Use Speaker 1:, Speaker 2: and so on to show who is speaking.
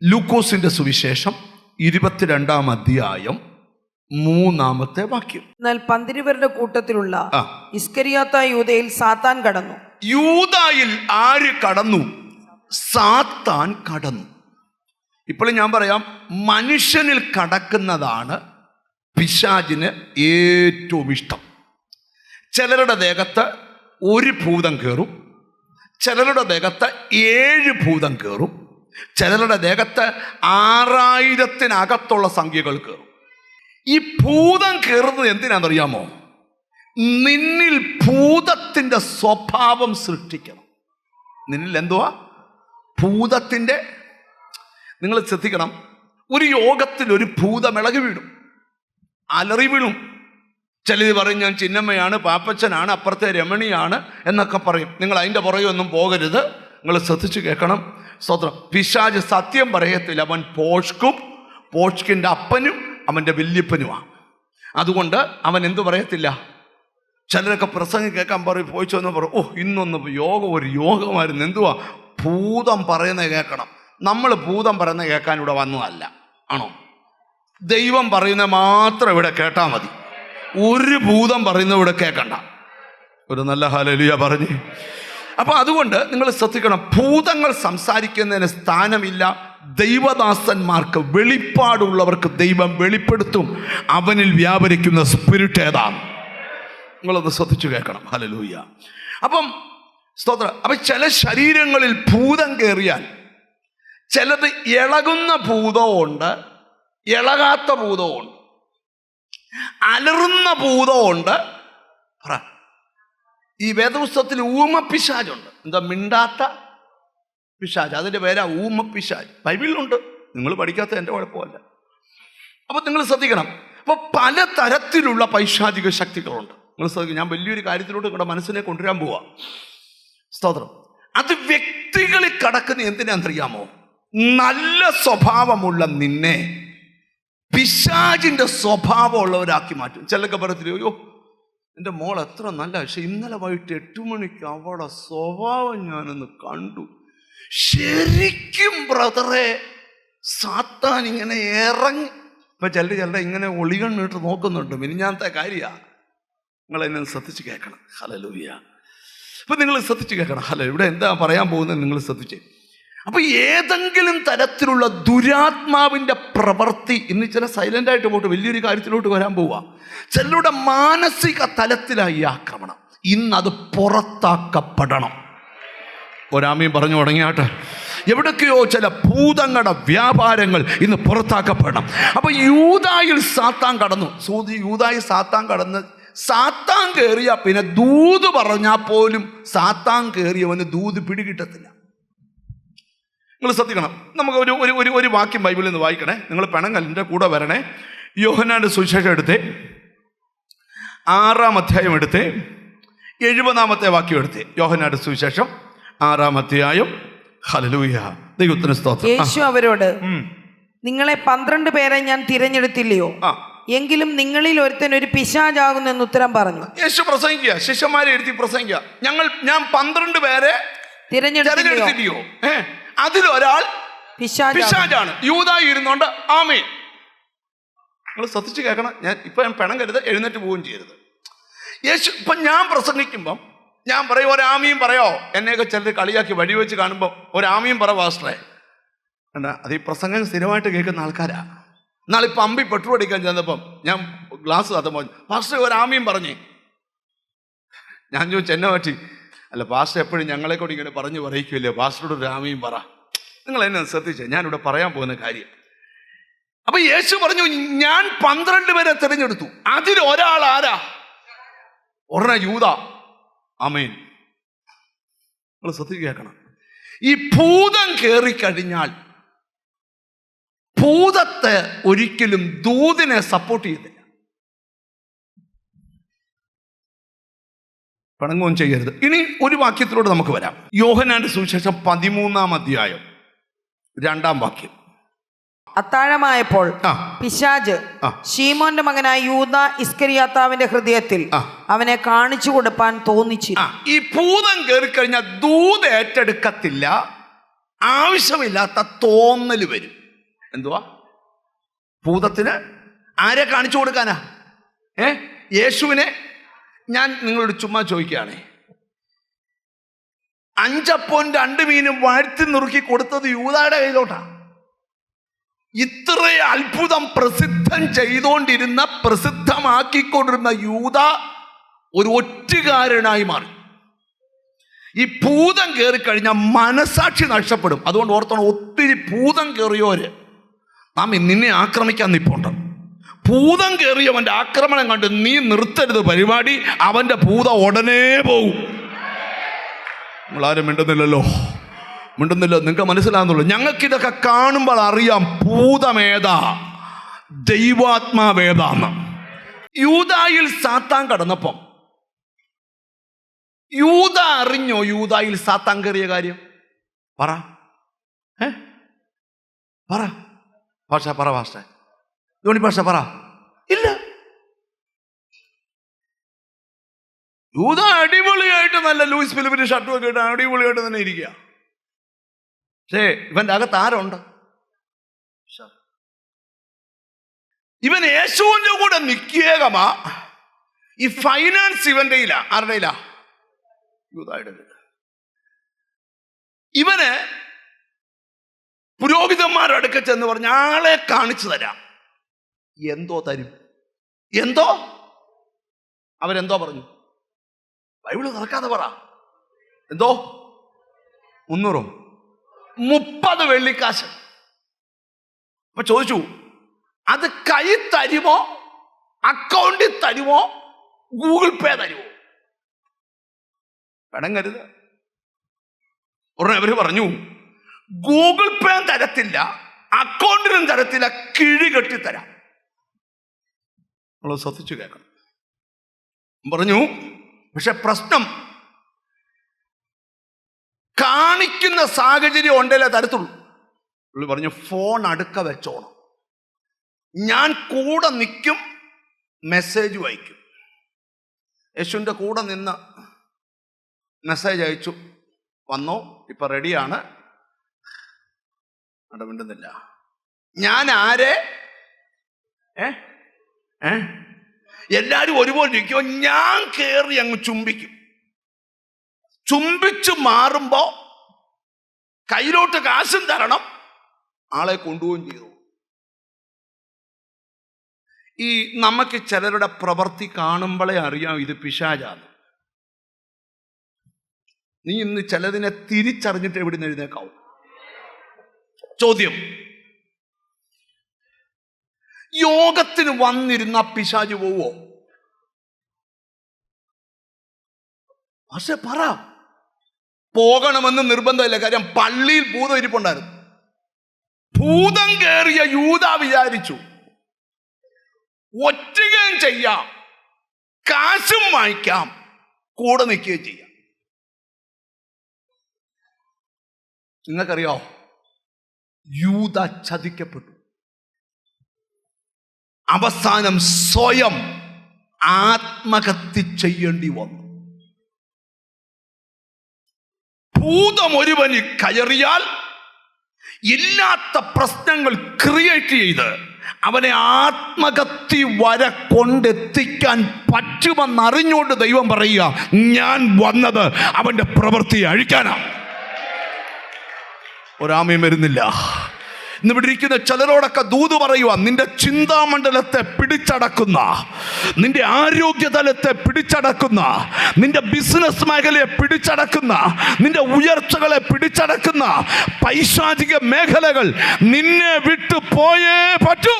Speaker 1: ലൂക്കോസിന്റെ സുവിശേഷം 22-ാം അധ്യായം 3-ാമത്തെ വാക്യം.
Speaker 2: എന്നാൽ 12 കൂട്ടത്തിലുള്ള ഇസ്കരിയോത്ത യൂദയിൽ സാത്താൻ കടന്നു.
Speaker 1: യൂദായിൽ ആര് കടന്നു? സാത്താൻ കടന്നു. ഇപ്പോൾ ഞാൻ പറയാം, മനുഷ്യനിൽ കടക്കുന്നതാണ് പിശാചിന് ഏറ്റവും ഇഷ്ടം. ചിലരുടെ ദേഹത്ത് ഒരു ഭൂതം കയറും, ചിലരുടെ ദേഹത്ത് 7 ഭൂതം കയറും, ചിലരുടെ ദേഹത്ത് 6000-നകത്തുള്ള സംഖ്യകൾ കയറും. ഈ ഭൂതം കയറുന്നത് എന്തിനാണെന്നറിയാമോ? നിന്നിൽ ഭൂതത്തിൻ്റെ സ്വഭാവം സൃഷ്ടിക്കണം. നിന്നിൽ എന്തുവാ? ഭൂതത്തിൻ്റെ. നിങ്ങൾ ശ്രദ്ധിക്കണം, ഒരു യോഗത്തിൽ ഒരു ഭൂതം ഇളകി വീഴും, അലറി വീഴും. ചിലത് പറയും ഞാൻ ചിന്നമ്മയാണ്, പാപ്പച്ചനാണ്, അപ്പുറത്തെ രമണിയാണ് എന്നൊക്കെ പറയും. നിങ്ങൾ അതിൻ്റെ പുറകെ ഒന്നും പോകരുത്, നിങ്ങൾ ശ്രദ്ധിച്ച് കേൾക്കണം. സ്തോത്രം. പിശാച് സത്യം പറയത്തില്ല. അവൻ പോഷ്കിൻ്റെ അപ്പനും അവൻ്റെ വല്യപ്പനുമാണ്. അതുകൊണ്ട് അവൻ എന്തു പറയത്തില്ല. ചിലരൊക്കെ പ്രസംഗം കേൾക്കാൻ പറയും, പോയിച്ചോന്ന് പറയും, ഓ ഇന്നൊന്ന് ഒരു യോഗമായിരുന്നു, എന്തുവാ ഭൂതം പറയുന്നത് കേൾക്കണം. നമ്മൾ ഭൂതം പറയുന്നത് കേൾക്കാൻ ഇവിടെ വന്നതല്ല, ആണോ? ദൈവം പറയുന്നത് മാത്രം ഇവിടെ കേട്ടാൽ മതി. ഒരു ഭൂതം പറയുന്നത് ഇവിടെ കേൾക്കണ്ട. ഒരു നല്ല ഹല്ലേലൂയ പറഞ്ഞ്. അപ്പോൾ അതുകൊണ്ട് നിങ്ങൾ ശ്രദ്ധിക്കണം, ഭൂതങ്ങൾ സംസാരിക്കുന്നതിന് സ്ഥാനമില്ല. ദൈവദാസന്മാർക്ക്, വെളിപ്പാടുള്ളവർക്ക് ദൈവം വെളിപ്പെടുത്തും അവനിൽ വ്യാപരിക്കുന്ന സ്പിരിറ്റ് ഏതാണ്. നിങ്ങളൊന്ന് ശ്രദ്ധിച്ചു കേൾക്കണം. ഹല്ലേലൂയ. അപ്പം സ്തോത്രം. അപ്പം ചില ശരീരങ്ങളിൽ ഭൂതം കയറിയാൽ ചിലത് ഇളകുന്ന ഭൂതമുണ്ട്, ഇളകാത്ത ഭൂതമുണ്ട്, അലറുന്ന ഭൂതമുണ്ട്. ഈ വേദപുസ്തകത്തിൽ ഊമപ്പിശാചുണ്ട്. എന്താ? മിണ്ടാത്ത പിശാച്. അതിൻ്റെ പേരാ ഊമപ്പിശാച്. ബൈബിളിലുണ്ട്, നിങ്ങൾ പഠിക്കാത്ത എൻ്റെ കുഴപ്പമല്ല. അപ്പോൾ നിങ്ങൾ ശ്രദ്ധിക്കണം. അപ്പോൾ പല തരത്തിലുള്ള പൈശാചിക ശക്തികളുണ്ട്. നിങ്ങൾ ശ്രദ്ധിക്കും. ഞാൻ വലിയൊരു കാര്യത്തിലോട്ട് നിങ്ങളുടെ മനസ്സിനെ കൊണ്ടുവരാൻ പോവാ. സ്തോത്രം. അത് വ്യക്തികളിൽ കടക്കുന്ന എന്തിനാണെന്നറിയാമോ? നല്ല സ്വഭാവമുള്ള നിന്നെ പിശാചിൻ്റെ സ്വഭാവമുള്ളവരാക്കി മാറ്റും. ചിലർക്ക് പറയത്തില്ല, അയ്യോ എൻ്റെ മോൾ എത്ര നല്ല, പക്ഷെ ഇന്നലെ വൈകിട്ട് 8 മണിക്ക് അവളുടെ സ്വഭാവം ഞാനൊന്ന് കണ്ടു. ശരിക്കും ബ്രദറെ, സാത്താൻ ഇങ്ങനെ ഇറങ്ങി. ഇപ്പം ചിലരുടെ ഇങ്ങനെ ഒളികണ്ണിട്ട് നോക്കുന്നുണ്ട്. മിനിഞ്ഞാത്തെ കാര്യമാണ്. നിങ്ങളെന്നെ ശ്രദ്ധിച്ച് കേൾക്കണം. ഹല്ലേലൂയ. ഇപ്പം നിങ്ങൾ ശ്രദ്ധിച്ച് കേൾക്കണം. ഇവിടെ എന്താ പറയാൻ പോകുന്നത് നിങ്ങൾ ശ്രദ്ധിച്ചേ. അപ്പോൾ ഏതെങ്കിലും തരത്തിലുള്ള ദുരാത്മാവിൻ്റെ പ്രവൃത്തി, ഇന്ന് ചില സൈലൻ്റായിട്ട് പോയിട്ട് വലിയൊരു കാര്യത്തിലോട്ട് വരാൻ പോവുക. ചിലരുടെ മാനസിക തലത്തിലായി ആക്രമണം. ഇന്നത് പുറത്താക്കപ്പെടണം. ഒരാമയും പറഞ്ഞു തുടങ്ങിയാട്ടെ. എവിടൊക്കെയോ ചില ഭൂതങ്ങളുടെ വ്യാപാരങ്ങൾ ഇന്ന് പുറത്താക്കപ്പെടണം. അപ്പോൾ യൂദായിൽ സാത്താൻ കടന്നു. യൂദായിൽ സാത്താൻ കടന്ന് സാത്താൻ കയറിയ പിന്നെ ദൂത് പറഞ്ഞാൽ പോലും സാത്താൻ കയറിയവന് ദൂത് പിടികിട്ടത്തില്ല. നിങ്ങൾ ശ്രദ്ധിക്കണം. നമുക്ക് ഒരു വാക്യം ബൈബിളിൽ നിന്ന് വായിക്കണേ. നിങ്ങൾ പെണങ്ങലിൻ്റെ കൂടെ വരണേ. യോഹന്നാന്റെ സുവിശേഷം എടുത്തേ, 6-ാം അധ്യായം എടുത്തേ, 70-ാമത്തെ വാക്യം എടുത്തേ. യോഹന്നാന്റെ സുവിശേഷം 6-ാം അധ്യായം. ഹല്ലേലൂയ. ദൈവത്തിന് സ്തോത്രം.
Speaker 2: യേശു അവരോട്, നിങ്ങളെ 12 പേരെ ഞാൻ തിരഞ്ഞെടുത്തില്ലയോ? എങ്കിലും നിങ്ങളിൽ ഒരുത്തൻ ഒരു പിശാചാകുന്നു എന്ന് ഉത്തരം പറഞ്ഞു.
Speaker 1: യേശു പ്രസംഗിക്കുക, ശിഷ്യന്മാരെ എടുത്തി പ്രസംഗിക്കുക. ഞാൻ 12 പേരെ തിരഞ്ഞെടുത്തില്ലയോ? അതിലൊരാൾ പിശാചാണ്. യൂദായി ഇരുന്നോണ്ട് ആമേൻ. നിങ്ങൾ ശ്രദ്ധിച്ച് കേൾക്കണം. ഞാൻ പെണം കരുത്, എഴുന്നേറ്റ് പോവുകയും ചെയ്യരുത്. യേശു ഇപ്പം ഞാൻ പ്രസംഗിക്കുമ്പം ഞാൻ പറയും ഒരാമയും പറയോ. എന്നെയൊക്കെ ചിലർ കളിയാക്കി വഴി വെച്ച് കാണുമ്പോൾ ഒരാമയും പറ പാസ്റ്ററെ. വേണ്ട, അത് ഈ പ്രസംഗം സ്ഥിരമായിട്ട് കേൾക്കുന്ന ആൾക്കാരാ. നാളിപ്പോൾ അമ്പി പെട്രോൾ അടിക്കാൻ ചെന്നപ്പം ഞാൻ ഗ്ലാസ് തത്തുമ്പോൾ പാസ്റ്റർ ഒരാമയും പറഞ്ഞേ. ഞാൻ ചോദിച്ചു എന്നെ പറ്റി. അല്ല പാസ്റ്റർ എപ്പോഴും ഞങ്ങളെ കൂടി ഇങ്ങനെ പറഞ്ഞു പറയിക്കുമല്ലോ, പാസ്റ്ററോട് ഒരു ആമയും പറ. നിങ്ങൾ എന്നെ ശ്രദ്ധിച്ചേ, ഞാനിവിടെ പറയാൻ പോകുന്ന കാര്യം. അപ്പൊ യേശു പറഞ്ഞു, ഞാൻ 12 പേരെ തിരഞ്ഞെടുത്തു. അതിൽ ഒരാൾ ആരാ? ഒരെണ്ണ യൂദാ. ആമേൻ. നിങ്ങൾ ശ്രദ്ധിച്ച് കേൾക്കണം. ഈ ഭൂതം കയറിക്കഴിഞ്ഞാൽ ഭൂതത്തെ ഒരിക്കലും ദൂതിനെ സപ്പോർട്ട് ചെയ്തില്ല. പണങ്ങും ചെയ്യരുത്. ഇനി ഒരു വാക്യത്തിലൂടെ നമുക്ക് വരാം. യോഹന്നാന്റെ സുവിശേഷം 13-ാം അധ്യായം 2-ാം വാക്യം.
Speaker 2: അത്താഴമായപ്പോൾ പിശാച് ശീമോന്റെ മകനായ യൂദാ ഇസ്കരിയോത്താവിന്റെ ഹൃദയത്തിൽ അവനെ കാണിച്ചു കൊടുപ്പാൻ തോന്നിച്ചു.
Speaker 1: ഈ ഭൂതം കയറിക്കഴിഞ്ഞാൽ ദൂത് ഏറ്റെടുക്കത്തില്ല, ആവശ്യമില്ലാത്ത തോന്നൽ വരും. എന്തുവാ? ഭൂതത്തിന് ആരെ കാണിച്ചു കൊടുക്കാനാ? യേശുവിനെ. ഞാൻ നിങ്ങളോട് ചുമ്മാ ചോദിക്കുകയാണേ, 5 അപ്പവും 2 മീനും വാഴ്ത്തി നുറുക്കി കൊടുത്തത് യൂദായുടെ കയ്യിലോട്ടാ. ഇത്ര അത്ഭുതം പ്രസിദ്ധമാക്കിക്കൊണ്ടിരുന്ന യൂദ ഒരു ഒറ്റുകാരനായി മാറി. ഈ ഭൂതം കയറിക്കഴിഞ്ഞാൽ മനസാക്ഷി നഷ്ടപ്പെടും. അതുകൊണ്ട് ഓർത്തോണം, ഒത്തിരി ഭൂതം കയറിയോര് നാം നിന്നെ ആക്രമിക്കാൻ നിൽപ്പുണ്ട്. ഭൂതം കയറിയവൻ്റെ ആക്രമണം കണ്ട് നീ നിർത്തരുത് പരിപാടി. അവൻ്റെ ഭൂതം ഉടനെ പോവും. നിങ്ങളാരും മിണ്ടുന്നില്ലല്ലോ. നിങ്ങൾക്ക് മനസ്സിലാകുന്നുള്ളൂ. ഞങ്ങൾക്കിതൊക്കെ കാണുമ്പോൾ അറിയാം ഭൂതമേതാ ദൈവാത്മാവേതാന്ന്. യൂദായിൽ സാത്താൻ കടന്നപ്പം യൂദ അറിഞ്ഞോ യൂദായിൽ സാത്താൻ കയറിയ കാര്യം? പറ ഭാഷ യോണി ഭാഷ പറ. ഇല്ല. യൂദ അടിപൊളിയായിട്ട് നല്ല ലൂയിസ് ഫിലിപ്പിന്റെ ഷർട്ടും ഒക്കെ ഇട്ട് അടിപൊളിയായിട്ട് തന്നെ ഇരിക്കുക. പക്ഷേ ഇവന്റെ അകത്ത് ആരുണ്ട്? ഇവൻ യേശുവിന്റെ കൂടെ നിൽക്കുകമാ. ഈ ഫൈനാൻസ് ഇവന്റെ ഇല്ല. ആരുടെ ഇല്ല? യൂദായുടെ. ഇവന് പുരോഹിതന്മാരുടെ അടുക്ക ചെന്ന് പറഞ്ഞ ആളെ കാണിച്ചു തരാം. എന്തോ തരും. എന്തോ അവരെന്തോ പറഞ്ഞു? ബൈബിള് തുറക്കാതെ പറ. എന്തോ 330 വെള്ളിക്കാശ്. അപ്പൊ ചോദിച്ചു, അത് കൈ തരുമോ, അക്കൗണ്ടിൽ തരുമോ, ഗൂഗിൾ പേ തരുമോ? പെടങ്ങരുത്. ഉടനെ അവര് പറഞ്ഞു, ഗൂഗിൾ പേ തരത്തില്ല, അക്കൗണ്ടിലും തരത്തില്ല, കിഴി കെട്ടിത്തരാം. നമ്മൾ ശ്രദ്ധിച്ചു കേൾക്കണം. പറഞ്ഞു, പക്ഷെ പ്രശ്നം കാണിക്കുന്ന സാഹചര്യം ഉണ്ടല്ലേ തരത്തുള്ളൂ. പുള്ളി പറഞ്ഞു, ഫോൺ അടുക്ക വെച്ചോണം, ഞാൻ കൂടെ നിൽക്കും, മെസ്സേജ് അയക്കും. യേശുവിൻ്റെ കൂടെ നിന്ന് മെസ്സേജ് അയച്ചു. വന്നോ, ഇപ്പൊ റെഡിയാണ്. മിണ്ടുന്നില്ല. ഞാൻ ആരെ എല്ലാരും ഒരുപോലെ ഇരിക്കുമോ? ഞാൻ കയറി അങ്ങ് ചുംബിക്കും. ചുംബിച്ചു മാറുമ്പോ കയ്യിലോട്ട് കാശും തരണം, ആളെ കൊണ്ടുപോവുകയും ചെയ്തു. ഈ നമുക്ക് ചിലരുടെ പ്രവൃത്തി കാണുമ്പോഴേ അറിയാം ഇത് പിശാചാണ്. നീ ഇന്ന് ചിലതിനെ തിരിച്ചറിഞ്ഞിട്ട് എവിടെ നിന്ന് എഴുന്നേക്കാവും? ചോദ്യം, യോഗത്തിന് വന്നിരുന്ന പിശാച് പോവോ? പക്ഷെ പറ, പോകണമെന്ന് നിർബന്ധമില്ല. കാര്യം പള്ളിയിൽ ഭൂതം ഇരിപ്പുണ്ടായിരുന്നു. ഭൂതം കയറിയ യൂദ വിചാരിച്ചു ഒറ്റുകയും ചെയ്യാം, കാശും വാങ്ങിക്കാം, കൂടെ നിൽക്കുകയും ചെയ്യാം. നിങ്ങൾക്കറിയോ, യൂദ ചതിക്കപ്പെട്ടു. അവസാനം സ്വയം ആത്മഹത്യ ചെയ്യേണ്ടി വന്നു. ഭൂതം ഒരുവന് കയറിയാൽ ഇല്ലാത്ത പ്രശ്നങ്ങൾ ക്രിയേറ്റ് ചെയ്ത് അവനെ ആത്മഹത്യ വരെ കൊണ്ടെത്തിക്കാൻ പറ്റുമെന്നറിഞ്ഞുകൊണ്ട് ദൈവം പറയുക, ഞാൻ വന്നത് അവന്റെ പ്രവൃത്തിയെ അഴിക്കാനാണ്. ഒരാമയും വരുന്നില്ല. ഇന്നിവിടെ ഇരിക്കുന്ന ചിലരോടൊക്കെ ദൂത് പറയുക, നിന്റെ ചിന്താമണ്ഡലത്തെ പിടിച്ചടക്കുന്ന, നിന്റെ ആരോഗ്യതലത്തെ പിടിച്ചടക്കുന്ന, നിന്റെ ബിസിനസ് മേഖലയെ പിടിച്ചടക്കുന്ന, നിന്റെ ഉയർച്ചകളെ പിടിച്ചടക്കുന്ന പൈശാചിക മേഖലകൾ നിന്നെ വിട്ടു പോയേ പറ്റൂ.